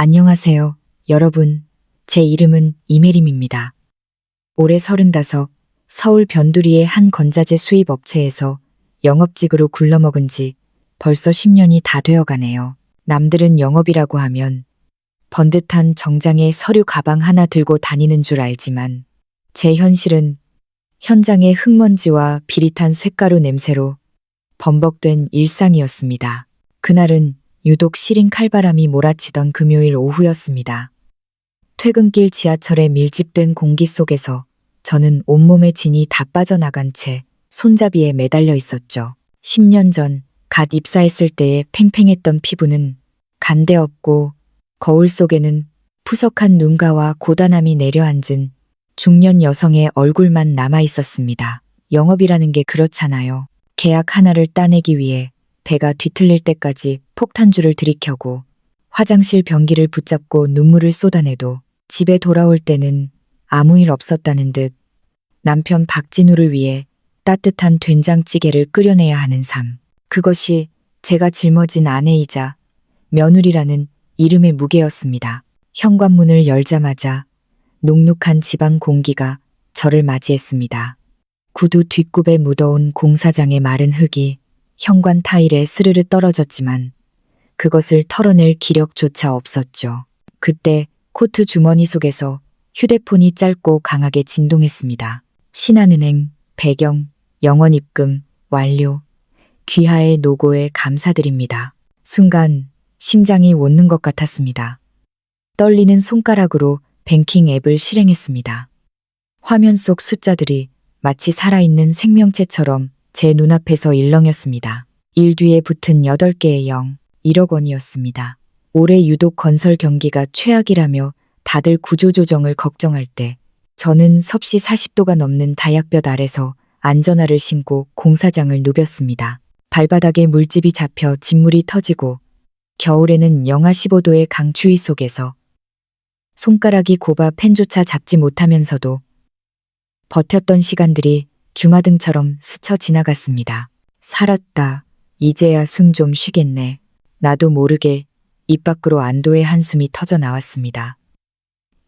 안녕하세요, 여러분. 제 이름은 이메림입니다. 올해 35, 서울 변두리의 한 건자재 수입 업체에서 영업직으로 굴러먹은 지 벌써 10년이 다 되어가네요. 남들은 영업이라고 하면 번듯한 정장에 서류 가방 하나 들고 다니는 줄 알지만 제 현실은 현장의 흙먼지와 비릿한 쇳가루 냄새로 범벅된 일상이었습니다. 그날은 유독 시린 칼바람이 몰아치던 금요일 오후였습니다. 퇴근길 지하철의 밀집된 공기 속에서 저는 온몸에 진이 다 빠져나간 채 손잡이에 매달려 있었죠. 10년 전 갓 입사했을 때의 팽팽했던 피부는 간데없고 거울 속에는 푸석한 눈가와 고단함이 내려앉은 중년 여성의 얼굴만 남아 있었습니다. 영업이라는 게 그렇잖아요. 계약 하나를 따내기 위해 배가 뒤틀릴 때까지 폭탄주를 들이켜고 화장실 변기를 붙잡고 눈물을 쏟아내도 집에 돌아올 때는 아무 일 없었다는 듯 남편 박진우를 위해 따뜻한 된장찌개를 끓여내야 하는 삶. 그것이 제가 짊어진 아내이자 며느리라는 이름의 무게였습니다. 현관문을 열자마자 녹록한 집안 공기가 저를 맞이했습니다. 구두 뒷굽에 묻어온 공사장의 마른 흙이 현관 타일에 스르르 떨어졌지만 그것을 털어낼 기력조차 없었죠. 그때 코트 주머니 속에서 휴대폰이 짧고 강하게 진동했습니다. 신한은행, 배경, 영원 입금, 완료, 귀하의 노고에 감사드립니다. 순간 심장이 원는 것 같았습니다. 떨리는 손가락으로 뱅킹 앱을 실행했습니다. 화면 속 숫자들이 마치 살아있는 생명체처럼 제 눈앞에서 일렁였습니다. 1 뒤에 붙은 8개의 0, 1억 원이었습니다. 올해 유독 건설 경기가 최악이라며 다들 구조조정을 걱정할 때 저는 섭씨 40도가 넘는 다약볕 아래서 안전화를 신고 공사장을 누볐습니다. 발바닥에 물집이 잡혀 진물이 터지고 겨울에는 영하 15도의 강추위 속에서 손가락이 곱아 펜조차 잡지 못하면서도 버텼던 시간들이 주마등처럼 스쳐 지나갔습니다. 살았다. 이제야 숨 좀 쉬겠네. 나도 모르게 입 밖으로 안도의 한숨이 터져 나왔습니다.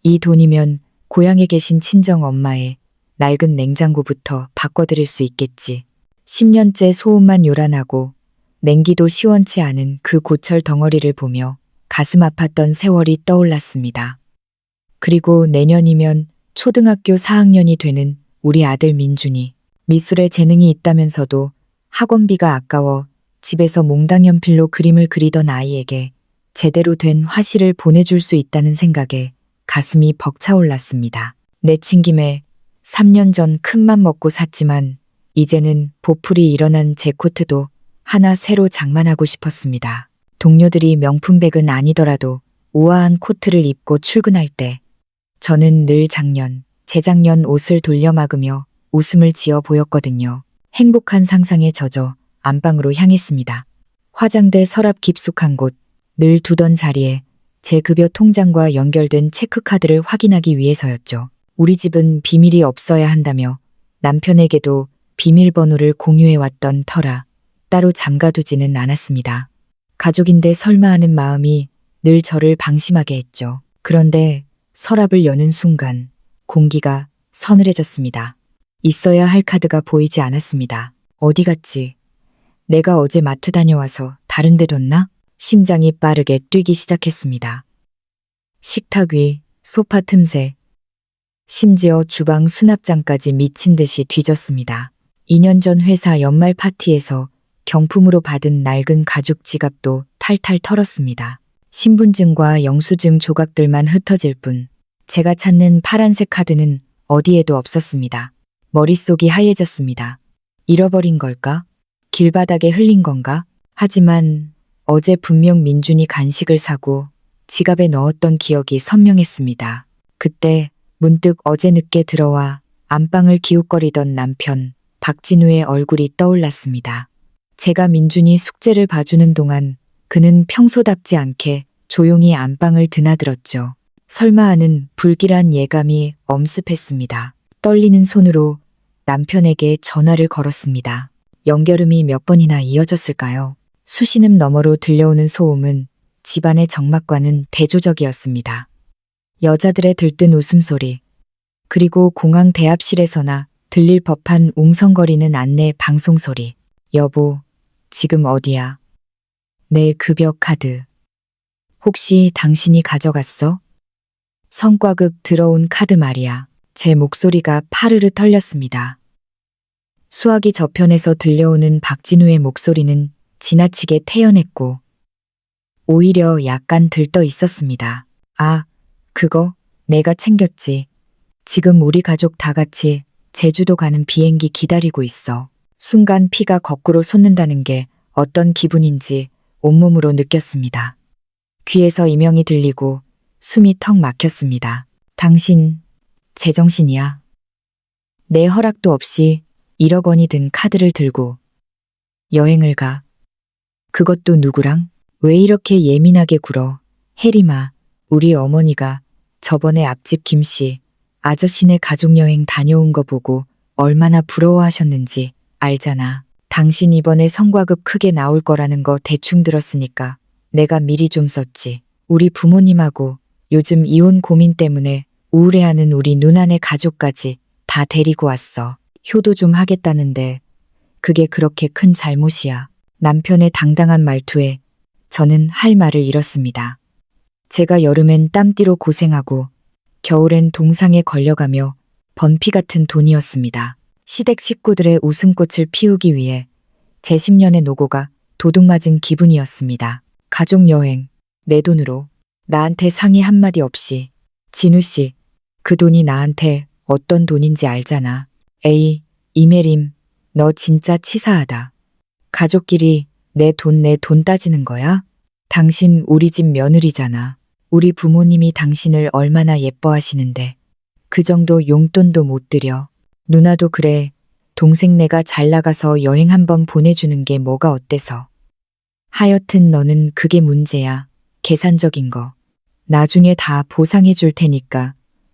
이 돈이면 고향에 계신 친정 엄마의 낡은 냉장고부터 바꿔드릴 수 있겠지. 10년째 소음만 요란하고 냉기도 시원치 않은 그 고철 덩어리를 보며 가슴 아팠던 세월이 떠올랐습니다. 그리고 내년이면 초등학교 4학년이 되는 우리 아들 민준이 미술에 재능이 있다면서도 학원비가 아까워 집에서 몽당연필로 그림을 그리던 아이에게 제대로 된 화실을 보내줄 수 있다는 생각에 가슴이 벅차올랐습니다. 내친 김에 3년 전 큰맘 먹고 샀지만 이제는 보풀이 일어난 제 코트도 하나 새로 장만하고 싶었습니다. 동료들이 명품백은 아니더라도 우아한 코트를 입고 출근할 때 저는 늘 작년, 재작년 옷을 돌려막으며 웃음을 지어 보였거든요. 행복한 상상에 젖어 안방으로 향했습니다. 화장대 서랍 깊숙한 곳, 늘 두던 자리에 제 급여 통장과 연결된 체크카드를 확인하기 위해서였죠. 우리 집은 비밀이 없어야 한다며 남편에게도 비밀번호를 공유해왔던 터라 따로 잠가두지는 않았습니다. 가족인데 설마 하는 마음이 늘 저를 방심하게 했죠. 그런데 서랍을 여는 순간 공기가 서늘해졌습니다. 있어야 할 카드가 보이지 않았습니다. 어디 갔지? 내가 어제 마트 다녀와서 다른 데 뒀나? 심장이 빠르게 뛰기 시작했습니다. 식탁 위, 소파 틈새, 심지어 주방 수납장까지 미친 듯이 뒤졌습니다. 2년 전 회사 연말 파티에서 경품으로 받은 낡은 가죽 지갑도 탈탈 털었습니다. 신분증과 영수증 조각들만 흩어질 뿐 제가 찾는 파란색 카드는 어디에도 없었습니다. 머릿속이 하얘졌습니다. 잃어버린 걸까? 길바닥에 흘린 건가? 하지만 어제 분명 민준이 간식을 사고 지갑에 넣었던 기억이 선명했습니다. 그때 문득 어제 늦게 들어와 안방을 기웃거리던 남편 박진우의 얼굴이 떠올랐습니다. 제가 민준이 숙제를 봐주는 동안 그는 평소답지 않게 조용히 안방을 드나들었죠. 설마 하는 불길한 예감이 엄습했습니다. 떨리는 손으로 남편에게 전화를 걸었습니다. 연결음이 몇 번이나 이어졌을까요? 수신음 너머로 들려오는 소음은 집안의 정막과는 대조적이었습니다. 여자들의 들뜬 웃음소리, 그리고 공항 대합실에서나 들릴 법한 웅성거리는 안내 방송 소리. 여보, 지금 어디야? 내 급여 카드. 혹시 당신이 가져갔어? 성과급 들어온 카드 말이야. 제 목소리가 파르르 떨렸습니다. 수화기 저편에서 들려오는 박진우의 목소리는 지나치게 태연했고 오히려 약간 들떠 있었습니다. 아, 그거 내가 챙겼지. 지금 우리 가족 다 같이 제주도 가는 비행기 기다리고 있어. 순간 피가 거꾸로 솟는다는 게 어떤 기분인지 온몸으로 느꼈습니다. 귀에서 이명이 들리고 숨이 턱 막혔습니다. 당신 제정신이야. 내 허락도 없이 1억 원이 든 카드를 들고 여행을 가. 그것도 누구랑? 왜 이렇게 예민하게 굴어? 혜림아, 우리 어머니가 저번에 앞집 김씨 아저씨네 가족여행 다녀온 거 보고 얼마나 부러워하셨는지 알잖아. 당신 이번에 성과급 크게 나올 거라는 거 대충 들었으니까 내가 미리 좀 썼지. 우리 부모님하고 요즘 이혼 고민 때문에 우울해하는 우리 누나네 가족까지 다 데리고 왔어. 효도 좀 하겠다는데 그게 그렇게 큰 잘못이야. 남편의 당당한 말투에 저는 할 말을 잃었습니다. 제가 여름엔 땀띠로 고생하고 겨울엔 동상에 걸려가며 번피 같은 돈이었습니다. 시댁 식구들의 웃음꽃을 피우기 위해 제 10년의 노고가 도둑맞은 기분이었습니다. 가족여행, 내 돈으로 나한테 상의 한마디 없이. 진우 씨, 그 돈이 나한테 어떤 돈인지 알잖아. 에이, 이메림, 너 진짜 치사하다. 가족끼리 내 돈 따지는 거야? 당신 우리 집 며느리잖아. 우리 부모님이 당신을 얼마나 예뻐하시는데 그 정도 용돈도 못 드려. 누나도 그래. 동생네가 잘 나가서 여행 한번 보내주는 게 뭐가 어때서. 하여튼 너는 그게 문제야. 계산적인 거. 나중에 다 보상해 줄 테니까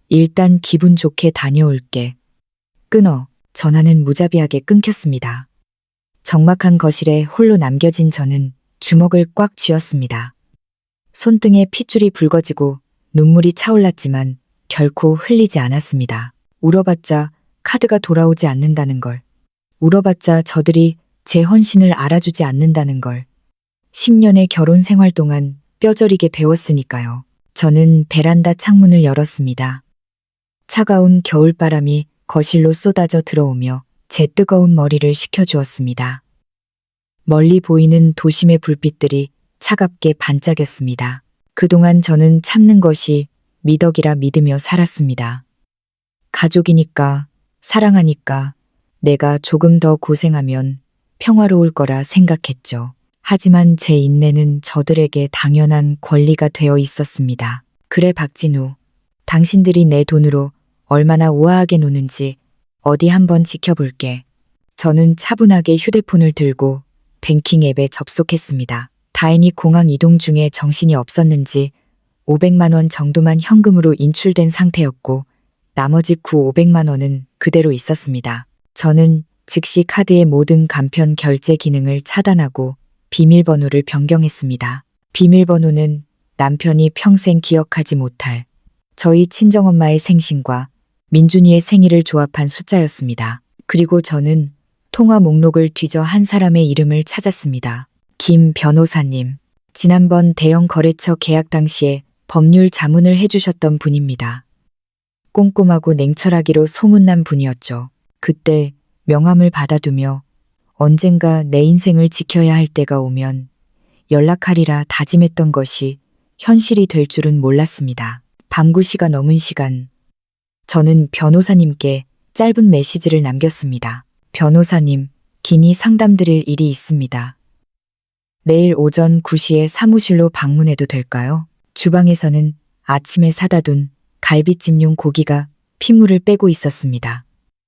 일단 기분 좋게 다녀올게. 끊어. 전화는 무자비하게 끊겼습니다. 적막한 거실에 홀로 남겨진 저는 주먹을 꽉 쥐었습니다. 손등에 핏줄이 붉어지고 눈물이 차올랐지만 결코 흘리지 않았습니다. 울어봤자 카드가 돌아오지 않는다는 걸. 울어봤자 저들이 제 헌신을 알아주지 않는다는 걸. 10년의 결혼 생활 동안 뼈저리게 배웠으니까요. 저는 베란다 창문을 열었습니다. 차가운 겨울바람이 거실로 쏟아져 들어오며 제 뜨거운 머리를 식혀주었습니다. 멀리 보이는 도심의 불빛들이 차갑게 반짝였습니다. 그동안 저는 참는 것이 미덕이라 믿으며 살았습니다. 가족이니까, 사랑하니까 내가 조금 더 고생하면 평화로울 거라 생각했죠. 하지만 제 인내는 저들에게 당연한 권리가 되어 있었습니다. 그래 박진우, 당신들이 내 돈으로 얼마나 우아하게 노는지 어디 한번 지켜볼게. 저는 차분하게 휴대폰을 들고 뱅킹 앱에 접속했습니다. 다행히 공항 이동 중에 정신이 없었는지 500만 원 정도만 현금으로 인출된 상태였고 나머지 500만 원은 그대로 있었습니다. 저는 즉시 카드의 모든 간편 결제 기능을 차단하고 비밀번호를 변경했습니다. 비밀번호는 남편이 평생 기억하지 못할 저희 친정엄마의 생신과 민준이의 생일을 조합한 숫자였습니다. 그리고 저는 통화 목록을 뒤져 한 사람의 이름을 찾았습니다. 김 변호사님. 지난번 대형 거래처 계약 당시에 법률 자문을 해주셨던 분입니다. 꼼꼼하고 냉철하기로 소문난 분이었죠. 그때 명함을 받아두며 언젠가 내 인생을 지켜야 할 때가 오면 연락하리라 다짐했던 것이 현실이 될 줄은 몰랐습니다. 밤 9시가 넘은 시간, 저는 변호사님께 짧은 메시지를 남겼습니다. 변호사님, 긴히 상담드릴 일이 있습니다. 내일 오전 9시에 사무실로 방문해도 될까요? 주방에서는 아침에 사다 둔 갈비찜용 고기가 핏물을 빼고 있었습니다.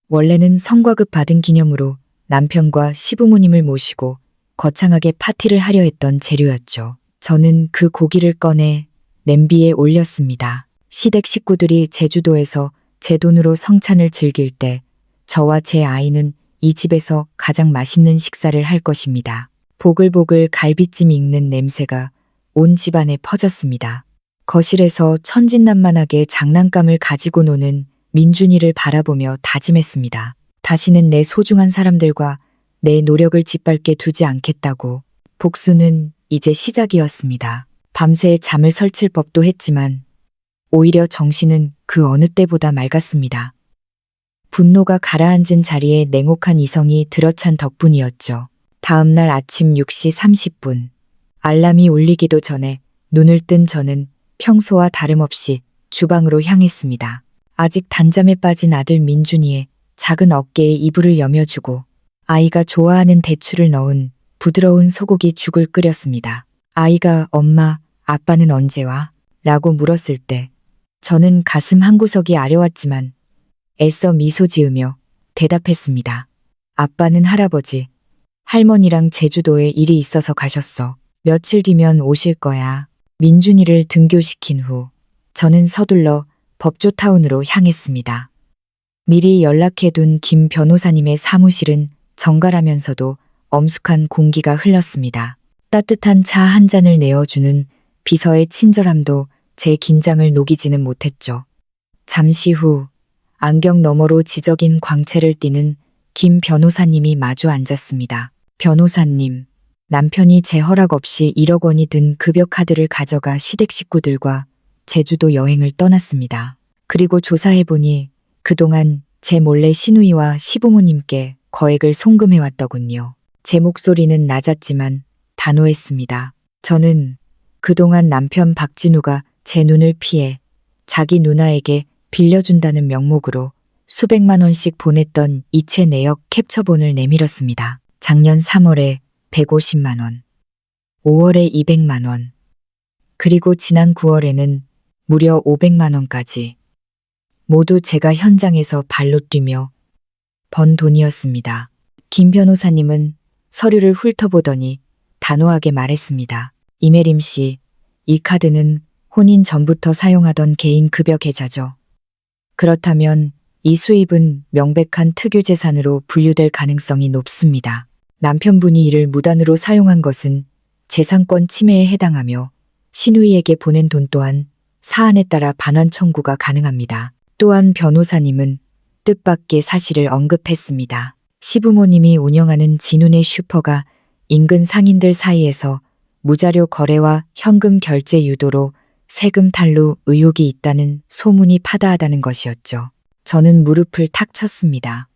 원래는 성과급 받은 기념으로 남편과 시부모님을 모시고 거창하게 파티를 하려 했던 재료였죠. 저는 그 고기를 꺼내 냄비에 올렸습니다. 시댁 식구들이 제주도에서 제 돈으로 성찬을 즐길 때 저와 제 아이는 이 집에서 가장 맛있는 식사를 할 것입니다. 보글보글 갈비찜 익는 냄새가 온 집안에 퍼졌습니다. 거실에서 천진난만하게 장난감을 가지고 노는 민준이를 바라보며 다짐했습니다. 다시는 내 소중한 사람들과 내 노력을 짓밟게 두지 않겠다고. 복수는 이제 시작이었습니다. 밤새 잠을 설칠 법도 했지만 오히려 정신은 그 어느 때보다 맑았습니다. 분노가 가라앉은 자리에 냉혹한 이성이 들어찬 덕분이었죠. 다음 날 아침 6시 30분. 알람이 울리기도 전에 눈을 뜬 저는 평소와 다름없이 주방으로 향했습니다. 아직 단잠에 빠진 아들 민준이의 작은 어깨에 이불을 여며주고 아이가 좋아하는 대추를 넣은 부드러운 소고기 죽을 끓였습니다. 아이가 엄마, 아빠는 언제 와? 라고 물었을 때 저는 가슴 한구석이 아려왔지만 애써 미소 지으며 대답했습니다. 아빠는 할아버지, 할머니랑 제주도에 일이 있어서 가셨어. 며칠 뒤면 오실 거야. 민준이를 등교시킨 후 저는 서둘러 법조타운으로 향했습니다. 미리 연락해둔 김 변호사님의 사무실은 정갈하면서도 엄숙한 공기가 흘렀습니다. 따뜻한 차 한 잔을 내어주는 비서의 친절함도 제 긴장을 녹이지는 못했죠. 잠시 후 안경 너머로 지적인 광채를 띠는 김 변호사님이 마주 앉았습니다. 변호사님, 남편이 제 허락 없이 1억 원이 든 급여카드를 가져가 시댁 식구들과 제주도 여행을 떠났습니다. 그리고 조사해보니 그동안 제 몰래 시누이와 시부모님께 거액을 송금해왔더군요. 제 목소리는 낮았지만 단호했습니다. 저는 그동안 남편 박진우가 제 눈을 피해 자기 누나에게 빌려준다는 명목으로 수백만 원씩 보냈던 이체 내역 캡처본을 내밀었습니다. 작년 3월에 150만 원, 5월에 200만 원, 그리고 지난 9월에는 무려 500만 원까지. 모두 제가 현장에서 발로 뛰며 번 돈이었습니다. 김 변호사님은 서류를 훑어보더니 단호하게 말했습니다. 이메림 씨, 이 카드는 혼인 전부터 사용하던 개인 급여 계좌죠. 그렇다면 이 수입은 명백한 특유재산으로 분류될 가능성이 높습니다. 남편분이 이를 무단으로 사용한 것은 재산권 침해에 해당하며 시누이에게 보낸 돈 또한 사안에 따라 반환 청구가 가능합니다. 또한 변호사님은 뜻밖의 사실을 언급했습니다. 시부모님이 운영하는 진운의 슈퍼가 인근 상인들 사이에서 무자료 거래와 현금 결제 유도로 세금 탈루 의혹이 있다는 소문이 파다하다는 것이었죠. 저는 무릎을 탁 쳤습니다.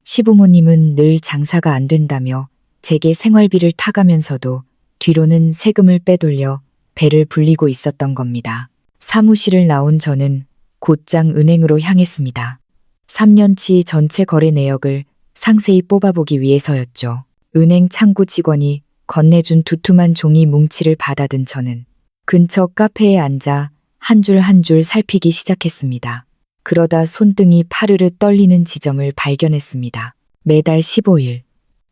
시부모님은 늘 장사가 안 된다며 제게 생활비를 타가면서도 뒤로는 세금을 빼돌려 배를 불리고 있었던 겁니다. 사무실을 나온 저는 곧장 은행으로 향했습니다. 3년치 전체 거래 내역을 상세히 뽑아보기 위해서였죠. 은행 창구 직원이 건네준 두툼한 종이 뭉치를 받아든 저는 근처 카페에 앉아 한 줄 한 줄 살피기 시작했습니다. 그러다 손등이 파르르 떨리는 지점을 발견했습니다. 매달 15일,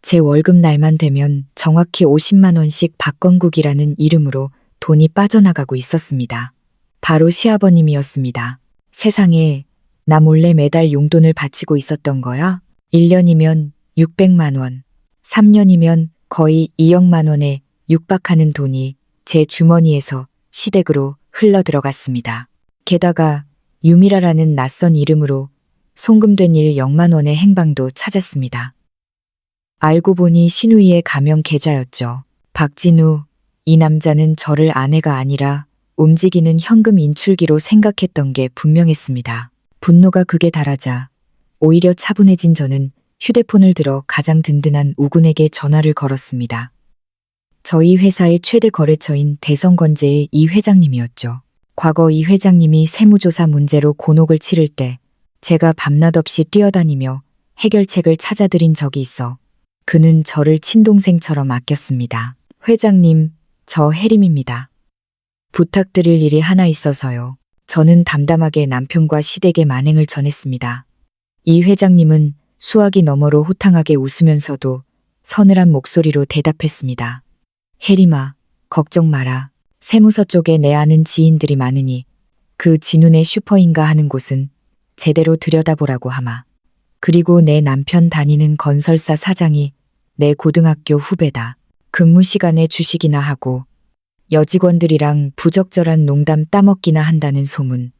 제 월급날만 되면 정확히 50만 원씩 박건국이라는 이름으로 돈이 빠져나가고 있었습니다. 바로 시아버님이었습니다. 세상에, 나 몰래 매달 용돈을 바치고 있었던 거야? 1년이면 600만 원, 3년이면 거의 2억만 원에 육박하는 돈이 제 주머니에서 시댁으로 흘러들어갔습니다. 게다가 유미라라는 낯선 이름으로 송금된 일 0만 원의 행방도 찾았습니다. 알고 보니 시누이의 가명 계좌였죠. 박진우, 이 남자는 저를 아내가 아니라 움직이는 현금 인출기로 생각했던 게 분명했습니다. 분노가 극에 달하자 오히려 차분해진 저는 휴대폰을 들어 가장 든든한 우군에게 전화를 걸었습니다. 저희 회사의 최대 거래처인 대성건재의 이 회장님이었죠. 과거 이 회장님이 세무조사 문제로 곤혹을 치를 때 제가 밤낮 없이 뛰어다니며 해결책을 찾아드린 적이 있어 그는 저를 친동생처럼 아꼈습니다. 회장님, 저 혜림입니다. 부탁드릴 일이 하나 있어서요. 저는 담담하게 남편과 시댁의 만행을 전했습니다. 이 회장님은 수화기 너머로 호탕하게 웃으면서도 서늘한 목소리로 대답했습니다. 혜림아, 걱정 마라. 세무서 쪽에 내 아는 지인들이 많으니 그 진운의 슈퍼인가 하는 곳은 제대로 들여다보라고 하마. 그리고 내 남편 다니는 건설사 사장이 내 고등학교 후배다. 근무 시간에 주식이나 하고 여직원들이랑 부적절한 농담 따먹기나 한다는 소문.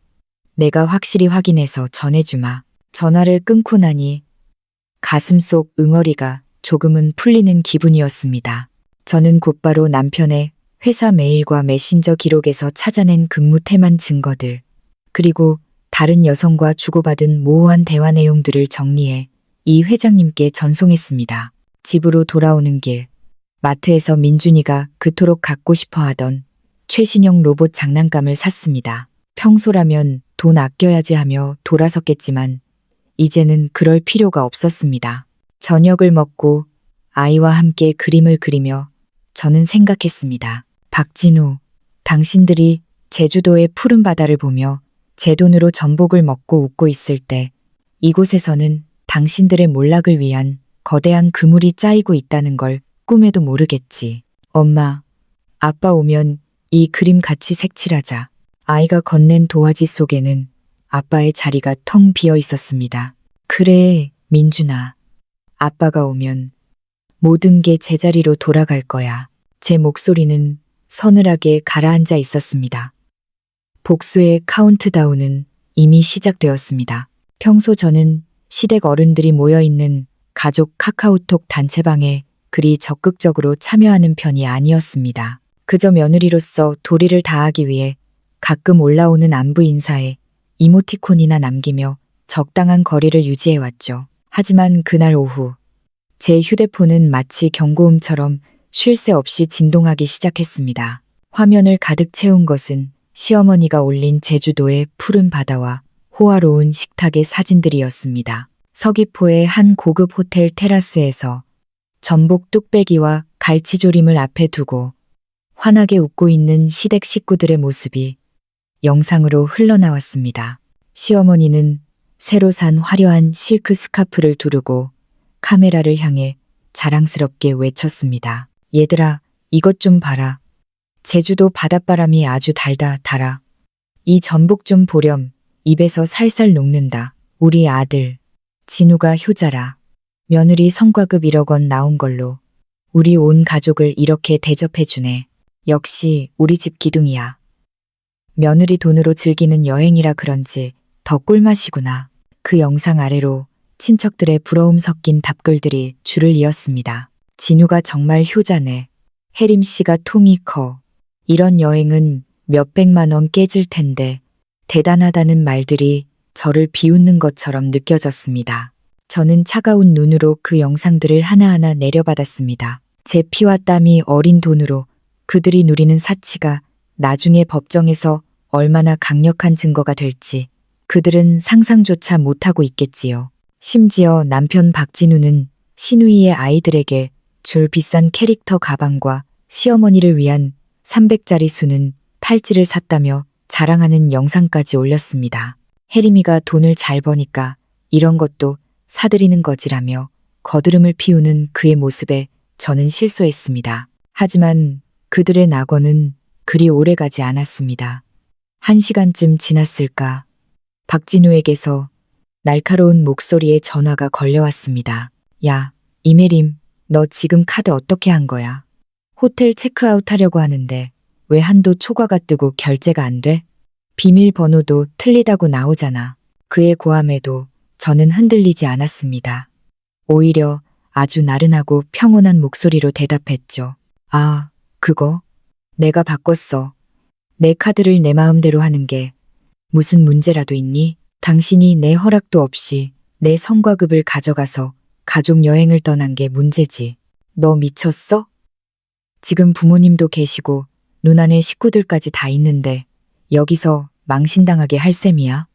내가 확실히 확인해서 전해주마. 전화를 끊고 나니 가슴 속 응어리가 조금은 풀리는 기분이었습니다. 저는 곧바로 남편의 회사 메일과 메신저 기록에서 찾아낸 근무 태만 증거들, 그리고 다른 여성과 주고받은 모호한 대화 내용들을 정리해 이 회장님께 전송했습니다. 집으로 돌아오는 길, 마트에서 민준이가 그토록 갖고 싶어 하던 최신형 로봇 장난감을 샀습니다. 평소라면 돈 아껴야지 하며 돌아섰겠지만 이제는 그럴 필요가 없었습니다. 저녁을 먹고 아이와 함께 그림을 그리며 저는 생각했습니다. 박진우, 당신들이 제주도의 푸른 바다를 보며 제 돈으로 전복을 먹고 웃고 있을 때 이곳에서는 당신들의 몰락을 위한 거대한 그물이 짜이고 있다는 걸 꿈에도 모르겠지. 엄마, 아빠 오면 이 그림 같이 색칠하자. 아이가 건넨 도화지 속에는 아빠의 자리가 텅 비어 있었습니다. 그래, 민준아. 아빠가 오면 모든 게 제자리로 돌아갈 거야. 제 목소리는 서늘하게 가라앉아 있었습니다. 복수의 카운트다운은 이미 시작되었습니다. 평소 저는 시댁 어른들이 모여있는 가족 카카오톡 단체방에 그리 적극적으로 참여하는 편이 아니었습니다. 그저 며느리로서 도리를 다하기 위해 가끔 올라오는 안부 인사에 이모티콘이나 남기며 적당한 거리를 유지해왔죠. 하지만 그날 오후 제 휴대폰은 마치 경고음처럼 쉴 새 없이 진동하기 시작했습니다. 화면을 가득 채운 것은 시어머니가 올린 제주도의 푸른 바다와 호화로운 식탁의 사진들이었습니다. 서귀포의 한 고급 호텔 테라스에서 전복 뚝배기와 갈치조림을 앞에 두고 환하게 웃고 있는 시댁 식구들의 모습이 영상으로 흘러나왔습니다. 시어머니는 새로 산 화려한 실크 스카프를 두르고 카메라를 향해 자랑스럽게 외쳤습니다. 얘들아, 이것 좀 봐라. 제주도 바닷바람이 아주 달아. 이 전복 좀 보렴. 입에서 살살 녹는다. 우리 아들 진우가 효자라. 며느리 성과급 1억 원 나온 걸로 우리 온 가족을 이렇게 대접해주네. 역시 우리 집 기둥이야. 며느리 돈으로 즐기는 여행이라 그런지 더 꿀맛이구나. 그 영상 아래로 친척들의 부러움 섞인 답글들이 줄을 이었습니다. 진우가 정말 효자네. 혜림 씨가 통이 커. 이런 여행은 몇백만 원 깨질 텐데 대단하다는 말들이 저를 비웃는 것처럼 느껴졌습니다. 저는 차가운 눈으로 그 영상들을 하나하나 내려받았습니다. 제 피와 땀이 어린 돈으로 그들이 누리는 사치가 나중에 법정에서 얼마나 강력한 증거가 될지 그들은 상상조차 못하고 있겠지요. 심지어 남편 박진우는 신우이의 아이들에게 줄 비싼 캐릭터 가방과 시어머니를 위한 300짜리 수는 팔찌를 샀다며 자랑하는 영상까지 올렸습니다. 혜림이가 돈을 잘 버니까 이런 것도 사들이는 거지라며 거드름을 피우는 그의 모습에 저는 실소했습니다. 하지만 그들의 낙원은 그리 오래가지 않았습니다. 1시간쯤 지났을까 박진우에게서 날카로운 목소리의 전화가 걸려왔습니다. 야, 이메림, 너 지금 카드 어떻게 한 거야? 호텔 체크아웃 하려고 하는데 왜 한도 초과가 뜨고 결제가 안 돼? 비밀번호도 틀리다고 나오잖아. 그의 고함에도 저는 흔들리지 않았습니다. 오히려 아주 나른하고 평온한 목소리로 대답했죠. 아, 그거? 내가 바꿨어. 내 카드를 내 마음대로 하는 게 무슨 문제라도 있니? 당신이 내 허락도 없이 내 성과급을 가져가서 가족 여행을 떠난 게 문제지. 너 미쳤어? 지금 부모님도 계시고 누나네 식구들까지 다 있는데 여기서 망신당하게 할 셈이야?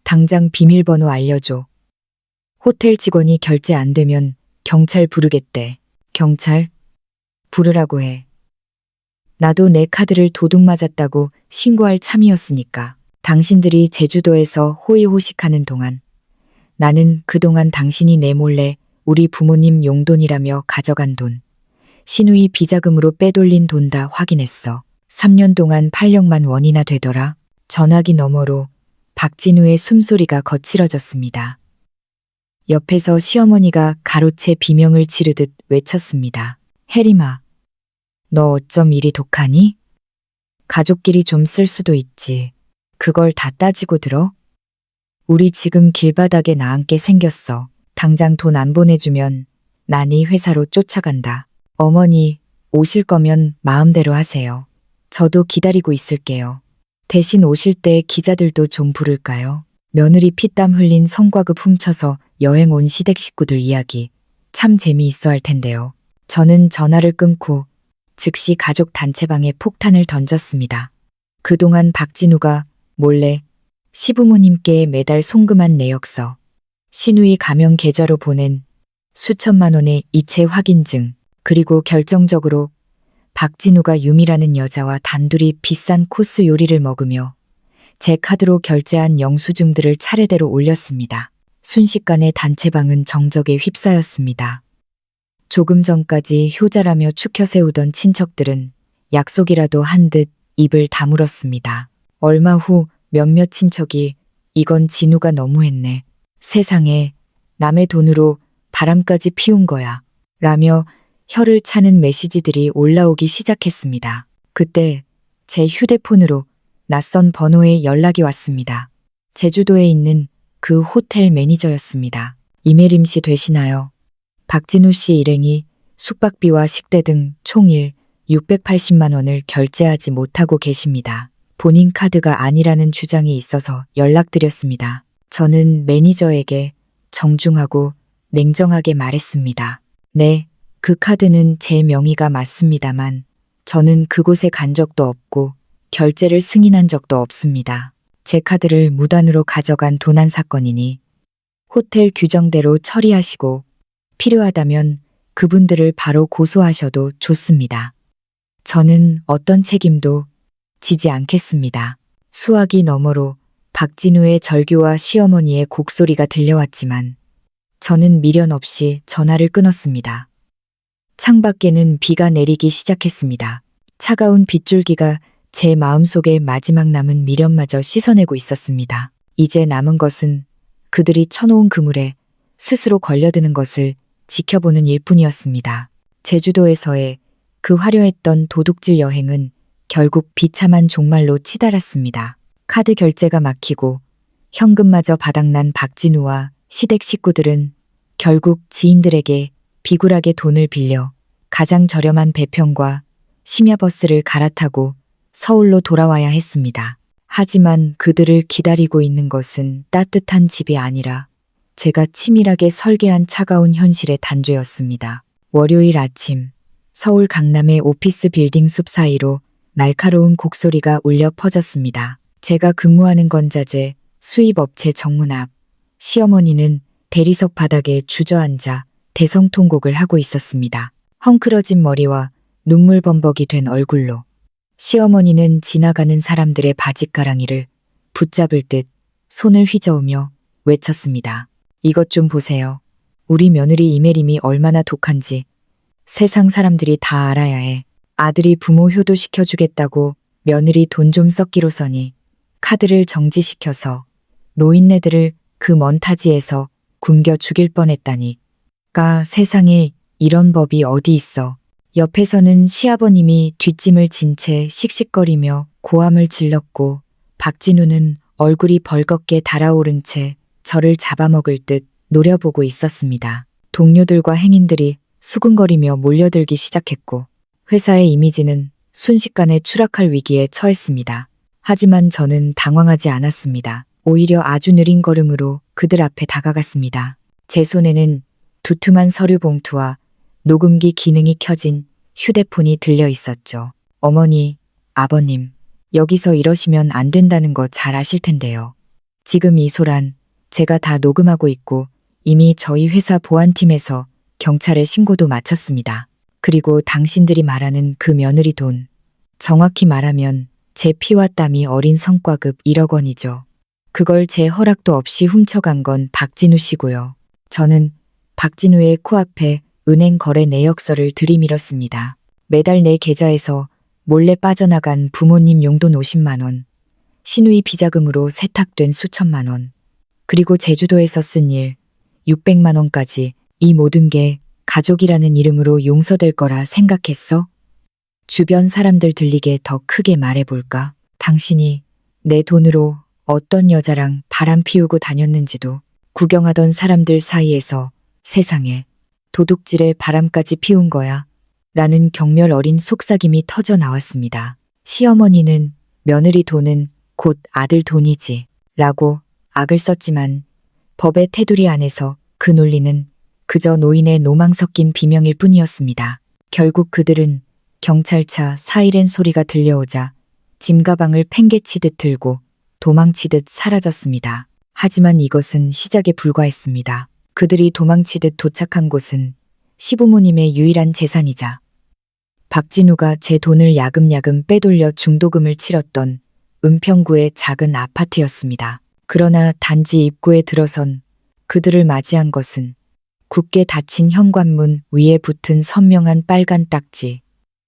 당장 비밀번호 알려줘. 호텔 직원이 결제 안 되면 경찰 부르겠대. 경찰? 부르라고 해. 나도 내 카드를 도둑 맞았다고 신고할 참이었으니까. 당신들이 제주도에서 호의호식하는 동안 나는 그동안 당신이 내 몰래 우리 부모님 용돈이라며 가져간 돈, 신우이 비자금으로 빼돌린 돈 다 확인했어. 3년 동안 800만 원이나 되더라. 전화기 너머로 박진우의 숨소리가 거칠어졌습니다. 옆에서 시어머니가 가로채 비명을 지르듯 외쳤습니다. 혜림아, 너 어쩜 이리 독하니? 가족끼리 좀 쓸 수도 있지. 그걸 다 따지고 들어? 우리 지금 길바닥에 나앉게 생겼어. 당장 돈 안 보내주면 난 이 회사로 쫓아간다. 어머니, 오실 거면 마음대로 하세요. 저도 기다리고 있을게요. 대신 오실 때 기자들도 좀 부를까요? 며느리 피땀 흘린 성과급 훔쳐서 여행 온 시댁 식구들 이야기 참 재미있어 할 텐데요. 저는 전화를 끊고 즉시 가족 단체방에 폭탄을 던졌습니다. 그동안 박진우가 몰래 시부모님께 매달 송금한 내역서, 신우이 가명 계좌로 보낸 수천만 원의 이체 확인증, 그리고 결정적으로 박진우가 유미라는 여자와 단둘이 비싼 코스 요리를 먹으며 제 카드로 결제한 영수증들을 차례대로 올렸습니다. 순식간에 단체방은 정적에 휩싸였습니다. 조금 전까지 효자라며 추켜 세우던 친척들은 약속이라도 한 듯 입을 다물었습니다. 얼마 후 몇몇 친척이 이건 진우가 너무했네. 세상에 남의 돈으로 바람까지 피운 거야. 라며 혀를 차는 메시지들이 올라오기 시작했습니다. 그때 제 휴대폰으로 낯선 번호에 연락이 왔습니다. 제주도에 있는 그 호텔 매니저였습니다. 이메림 씨 되시나요? 박진우 씨 일행이 숙박비와 식대 등 총일 680만 원을 결제하지 못하고 계십니다. 본인 카드가 아니라는 주장이 있어서 연락드렸습니다. 저는 매니저에게 정중하고 냉정하게 말했습니다. 네, 그 카드는 제 명의가 맞습니다만 저는 그곳에 간 적도 없고 결제를 승인한 적도 없습니다. 제 카드를 무단으로 가져간 도난 사건이니 호텔 규정대로 처리하시고 필요하다면 그분들을 바로 고소하셔도 좋습니다. 저는 어떤 책임도 지지 않겠습니다. 수화기 너머로 박진우의 절규와 시어머니의 곡소리가 들려왔지만 저는 미련 없이 전화를 끊었습니다. 창밖에는 비가 내리기 시작했습니다. 차가운 빗줄기가 제 마음속에 마지막 남은 미련마저 씻어내고 있었습니다. 이제 남은 것은 그들이 쳐놓은 그물에 스스로 걸려드는 것을 지켜보는 일뿐이었습니다. 제주도에서의 그 화려했던 도둑질 여행은 결국 비참한 종말로 치달았습니다. 카드 결제가 막히고 현금마저 바닥난 박진우와 시댁 식구들은 결국 지인들에게 비굴하게 돈을 빌려 가장 저렴한 배편과 심야버스를 갈아타고 서울로 돌아와야 했습니다. 하지만 그들을 기다리고 있는 것은 따뜻한 집이 아니라 제가 치밀하게 설계한 차가운 현실의 단죄였습니다. 월요일 아침 서울 강남의 오피스 빌딩 숲 사이로 날카로운 곡소리가 울려 퍼졌습니다. 제가 근무하는 건자재 수입업체 정문 앞 시어머니는 대리석 바닥에 주저앉아 대성통곡을 하고 있었습니다. 헝클어진 머리와 눈물 범벅이 된 얼굴로 시어머니는 지나가는 사람들의 바짓가랑이를 붙잡을 듯 손을 휘저으며 외쳤습니다. 이것 좀 보세요. 우리 며느리 이메림이 얼마나 독한지 세상 사람들이 다 알아야 해. 아들이 부모 효도시켜주겠다고 며느리 돈 좀 썩기로서니 카드를 정지시켜서 노인네들을 그 먼 타지에서 굶겨 죽일 뻔했다니. 세상에 이런 법이 어디 있어. 옆에서는 시아버님이 뒷짐을 진 채 씩씩거리며 고함을 질렀고 박진우는 얼굴이 벌겋게 달아오른 채 저를 잡아먹을 듯 노려보고 있었습니다. 동료들과 행인들이 수근거리며 몰려들기 시작했고 회사의 이미지는 순식간에 추락할 위기에 처했습니다. 하지만 저는 당황하지 않았습니다. 오히려 아주 느린 걸음으로 그들 앞에 다가갔습니다. 제 손에는 두툼한 서류 봉투와 녹음기 기능이 켜진 휴대폰이 들려 있었죠. 어머니, 아버님, 여기서 이러시면 안 된다는 거 잘 아실 텐데요. 지금 이 소란 제가 다 녹음하고 있고 이미 저희 회사 보안팀에서 경찰에 신고도 마쳤습니다. 그리고 당신들이 말하는 그 며느리 돈, 정확히 말하면 제 피와 땀이 어린 성과급 1억 원이죠. 그걸 제 허락도 없이 훔쳐간 건 박진우 씨고요. 저는 박진우의 코앞에 은행 거래 내역서를 들이밀었습니다. 매달 내 계좌에서 몰래 빠져나간 부모님 용돈 50만 원, 신우이 비자금으로 세탁된 수천만 원, 그리고 제주도에서 쓴 일 600만 원까지 이 모든 게 가족이라는 이름으로 용서될 거라 생각했어? 주변 사람들 들리게 더 크게 말해볼까? 당신이 내 돈으로 어떤 여자랑 바람 피우고 다녔는지도 구경하던 사람들 사이에서 세상에 도둑질에 바람까지 피운 거야. 라는 경멸 어린 속삭임이 터져 나왔습니다. 시어머니는 며느리 돈은 곧 아들 돈이지 라고 악을 썼지만 법의 테두리 안에서 그 논리는 그저 노인의 노망 섞인 비명일 뿐이었습니다. 결국 그들은 경찰차 사이렌 소리가 들려오자 짐가방을 팽개치듯 들고 도망치듯 사라졌습니다. 하지만 이것은 시작에 불과했습니다. 그들이 도망치듯 도착한 곳은 시부모님의 유일한 재산이자 박진우가 제 돈을 야금야금 빼돌려 중도금을 치렀던 은평구의 작은 아파트였습니다. 그러나 단지 입구에 들어선 그들을 맞이한 것은 굳게 닫힌 현관문 위에 붙은 선명한 빨간 딱지,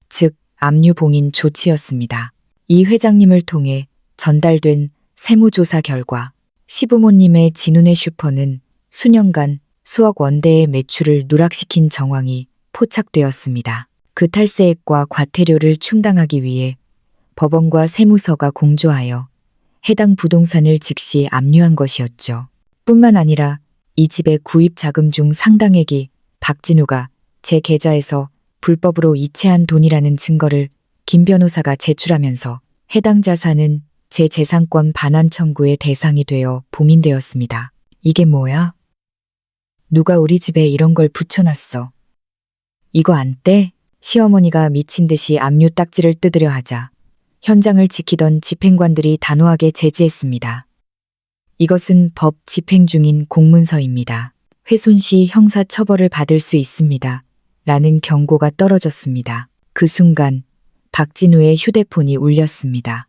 즉 압류봉인 조치였습니다. 이 회장님을 통해 전달된 세무조사 결과 시부모님의 진운의 슈퍼는 수년간 수억 원대의 매출을 누락시킨 정황이 포착되었습니다. 그 탈세액과 과태료를 충당하기 위해 법원과 세무서가 공조하여 해당 부동산을 즉시 압류한 것이었죠. 뿐만 아니라 이 집의 구입 자금 중 상당액이 박진우가 제 계좌에서 불법으로 이체한 돈이라는 증거를 김 변호사가 제출하면서 해당 자산은 제 재산권 반환 청구의 대상이 되어 봉인되었습니다. 이게 뭐야? 누가 우리 집에 이런 걸 붙여놨어? 이거 안 떼? 시어머니가 미친 듯이 압류 딱지를 뜯으려 하자 현장을 지키던 집행관들이 단호하게 제지했습니다. 이것은 법 집행 중인 공문서입니다. 훼손 시 형사 처벌을 받을 수 있습니다. 라는 경고가 떨어졌습니다. 그 순간 박진우의 휴대폰이 울렸습니다.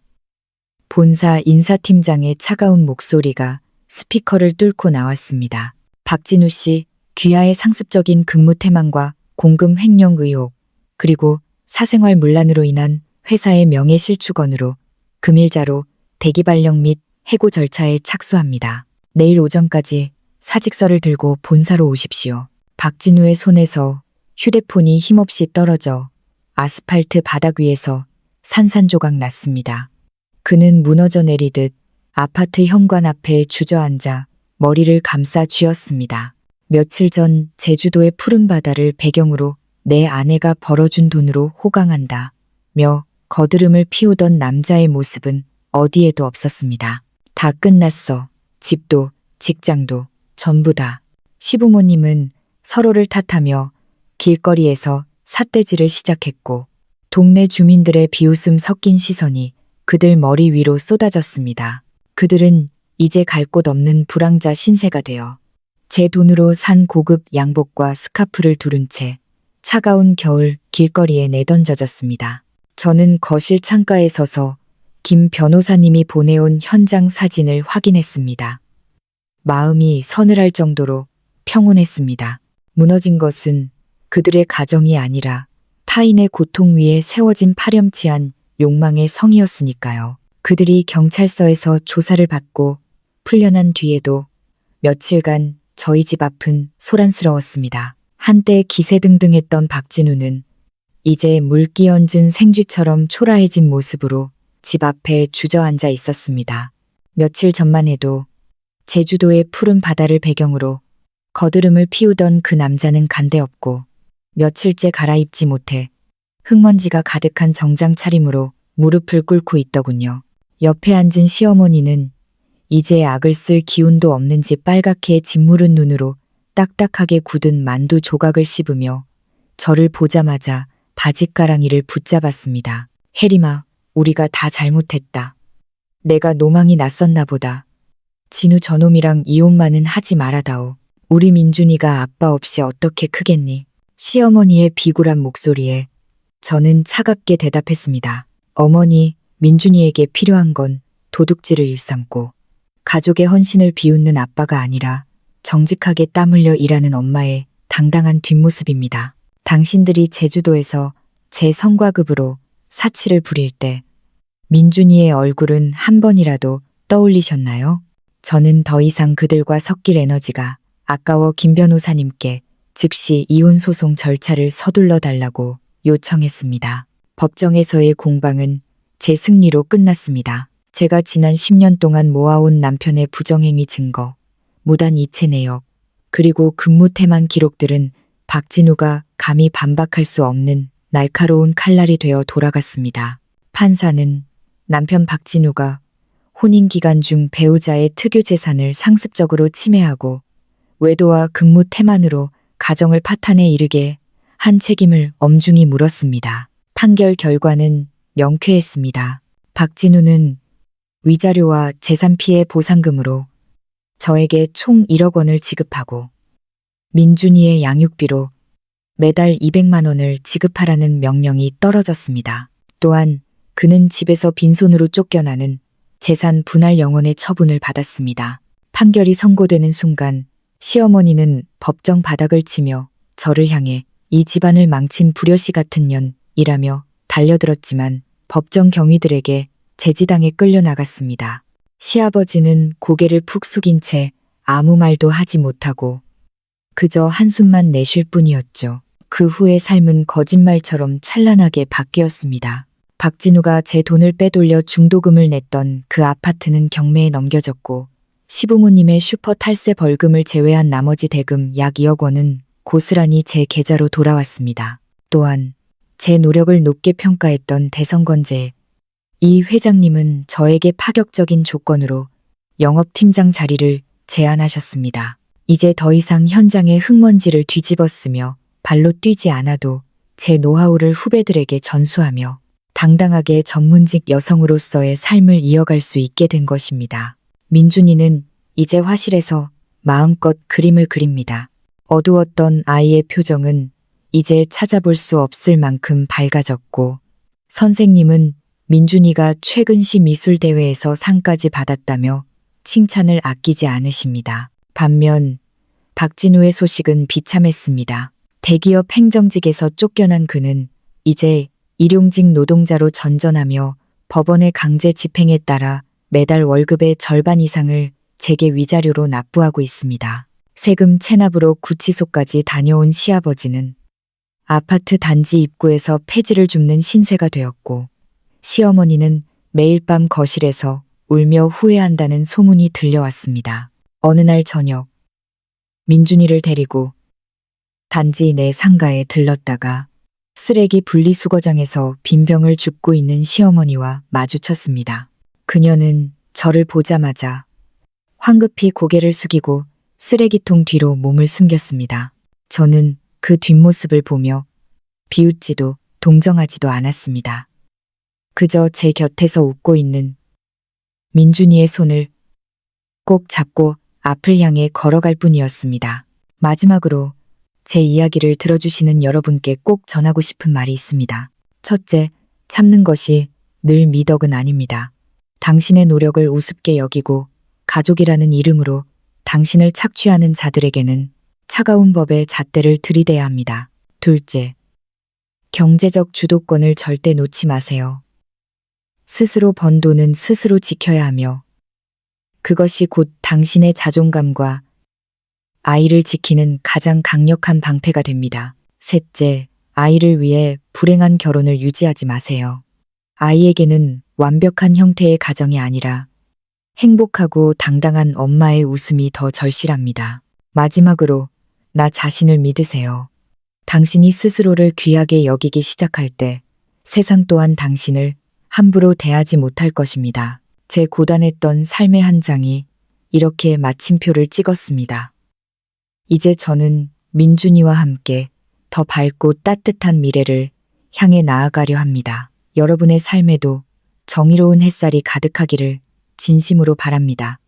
본사 인사팀장의 차가운 목소리가 스피커를 뚫고 나왔습니다. 박진우 씨, 귀하의 상습적인 근무 태만과 공금 횡령 의혹, 그리고 사생활 문란으로 인한 회사의 명예실추건으로 금일자로 대기 발령 및 해고 절차에 착수합니다. 내일 오전까지 사직서를 들고 본사로 오십시오. 박진우의 손에서 휴대폰이 힘없이 떨어져 아스팔트 바닥 위에서 산산조각 났습니다. 그는 무너져 내리듯 아파트 현관 앞에 주저앉아 머리를 감싸 쥐었습니다. 며칠 전 제주도의 푸른 바다를 배경으로 내 아내가 벌어준 돈으로 호강한다 며 거드름을 피우던 남자의 모습은 어디에도 없었습니다. 다 끝났어. 집도 직장도 전부 다. 시부모님은 서로를 탓하며 길거리에서 삿대질을 시작했고 동네 주민들의 비웃음 섞인 시선이 그들 머리 위로 쏟아졌습니다. 그들은 이제 갈 곳 없는 불황자 신세가 되어 제 돈으로 산 고급 양복과 스카프를 두른 채 차가운 겨울 길거리에 내던져졌습니다. 저는 거실 창가에 서서 김 변호사님이 보내온 현장 사진을 확인했습니다. 마음이 서늘할 정도로 평온했습니다. 무너진 것은 그들의 가정이 아니라 타인의 고통 위에 세워진 파렴치한 욕망의 성이었으니까요. 그들이 경찰서에서 조사를 받고 풀려난 뒤에도 며칠간 저희 집 앞은 소란스러웠습니다. 한때 기세등등했던 박진우는 이제 물기 얹은 생쥐처럼 초라해진 모습으로 집 앞에 주저앉아 있었습니다. 며칠 전만 해도 제주도의 푸른 바다를 배경으로 거드름을 피우던 그 남자는 간데없고 며칠째 갈아입지 못해 흙먼지가 가득한 정장 차림으로 무릎을 꿇고 있더군요. 옆에 앉은 시어머니는 이제 악을 쓸 기운도 없는지 빨갛게 짓무른 눈으로 딱딱하게 굳은 만두 조각을 씹으며 저를 보자마자 바짓가랑이를 붙잡았습니다. 혜림아, 우리가 다 잘못했다. 내가 노망이 났었나 보다. 진우 저놈이랑 이혼만은 하지 말아다오. 우리 민준이가 아빠 없이 어떻게 크겠니? 시어머니의 비굴한 목소리에 저는 차갑게 대답했습니다. 어머니, 민준이에게 필요한 건 도둑질을 일삼고 가족의 헌신을 비웃는 아빠가 아니라 정직하게 땀 흘려 일하는 엄마의 당당한 뒷모습입니다. 당신들이 제주도에서 제 성과급으로 사치를 부릴 때 민준이의 얼굴은 한 번이라도 떠올리셨나요? 저는 더 이상 그들과 섞일 에너지가 아까워 김 변호사님께 즉시 이혼 소송 절차를 서둘러 달라고 요청했습니다. 법정에서의 공방은 제 승리로 끝났습니다. 제가 지난 10년 동안 모아온 남편의 부정행위 증거, 무단 이체 내역, 그리고 근무 태만 기록들은 박진우가 감히 반박할 수 없는 날카로운 칼날이 되어 돌아갔습니다. 판사는 남편 박진우가 혼인 기간 중 배우자의 특유 재산을 상습적으로 침해하고 외도와 근무 태만으로 가정을 파탄에 이르게 한 책임을 엄중히 물었습니다. 판결 결과는 명쾌했습니다. 박진우는 위자료와 재산 피해 보상금으로 저에게 총 1억 원을 지급하고 민준이의 양육비로 매달 200만 원을 지급하라는 명령이 떨어졌습니다. 또한 그는 집에서 빈손으로 쫓겨나는 재산 분할 영원의 처분을 받았습니다. 판결이 선고되는 순간 시어머니는 법정 바닥을 치며 저를 향해 이 집안을 망친 불효시 같은 년이라며 달려들었지만 법정 경위들에게 제지당에 끌려나갔습니다. 시아버지는 고개를 푹 숙인 채 아무 말도 하지 못하고 그저 한숨만 내쉴 뿐이었죠. 그 후의 삶은 거짓말처럼 찬란하게 바뀌었습니다. 박진우가 제 돈을 빼돌려 중도금을 냈던 그 아파트는 경매에 넘겨졌고 시부모님의 슈퍼 탈세 벌금을 제외한 나머지 대금 약 2억 원은 고스란히 제 계좌로 돌아왔습니다. 또한 제 노력을 높게 평가했던 대성건재 이 회장님은 저에게 파격적인 조건으로 영업팀장 자리를 제안하셨습니다. 이제 더 이상 현장의 흙먼지를 뒤집어쓰며 발로 뛰지 않아도 제 노하우를 후배들에게 전수하며 당당하게 전문직 여성으로서의 삶을 이어갈 수 있게 된 것입니다. 민준이는 이제 화실에서 마음껏 그림을 그립니다. 어두웠던 아이의 표정은 이제 찾아볼 수 없을 만큼 밝아졌고 선생님은 민준이가 최근 시 미술대회에서 상까지 받았다며 칭찬을 아끼지 않으십니다. 반면 박진우의 소식은 비참했습니다. 대기업 행정직에서 쫓겨난 그는 이제 일용직 노동자로 전전하며 법원의 강제 집행에 따라 매달 월급의 절반 이상을 제게 위자료로 납부하고 있습니다. 세금 체납으로 구치소까지 다녀온 시아버지는 아파트 단지 입구에서 폐지를 줍는 신세가 되었고 시어머니는 매일 밤 거실에서 울며 후회한다는 소문이 들려왔습니다. 어느 날 저녁 민준이를 데리고 단지 내 상가에 들렀다가 쓰레기 분리수거장에서 빈병을 줍고 있는 시어머니와 마주쳤습니다. 그녀는 저를 보자마자 황급히 고개를 숙이고 쓰레기통 뒤로 몸을 숨겼습니다. 저는 그 뒷모습을 보며 비웃지도 동정하지도 않았습니다. 그저 제 곁에서 웃고 있는 민준이의 손을 꼭 잡고 앞을 향해 걸어갈 뿐이었습니다. 마지막으로 제 이야기를 들어주시는 여러분께 꼭 전하고 싶은 말이 있습니다. 첫째, 참는 것이 늘 미덕은 아닙니다. 당신의 노력을 우습게 여기고 가족이라는 이름으로 당신을 착취하는 자들에게는 차가운 법의 잣대를 들이대야 합니다. 둘째, 경제적 주도권을 절대 놓지 마세요. 스스로 번 돈은 스스로 지켜야 하며 그것이 곧 당신의 자존감과 아이를 지키는 가장 강력한 방패가 됩니다. 셋째, 아이를 위해 불행한 결혼을 유지하지 마세요. 아이에게는 완벽한 형태의 가정이 아니라 행복하고 당당한 엄마의 웃음이 더 절실합니다. 마지막으로 나 자신을 믿으세요. 당신이 스스로를 귀하게 여기기 시작할 때 세상 또한 당신을 함부로 대하지 못할 것입니다. 제 고단했던 삶의 한 장이 이렇게 마침표를 찍었습니다. 이제 저는 민준이와 함께 더 밝고 따뜻한 미래를 향해 나아가려 합니다. 여러분의 삶에도 정의로운 햇살이 가득하기를 진심으로 바랍니다.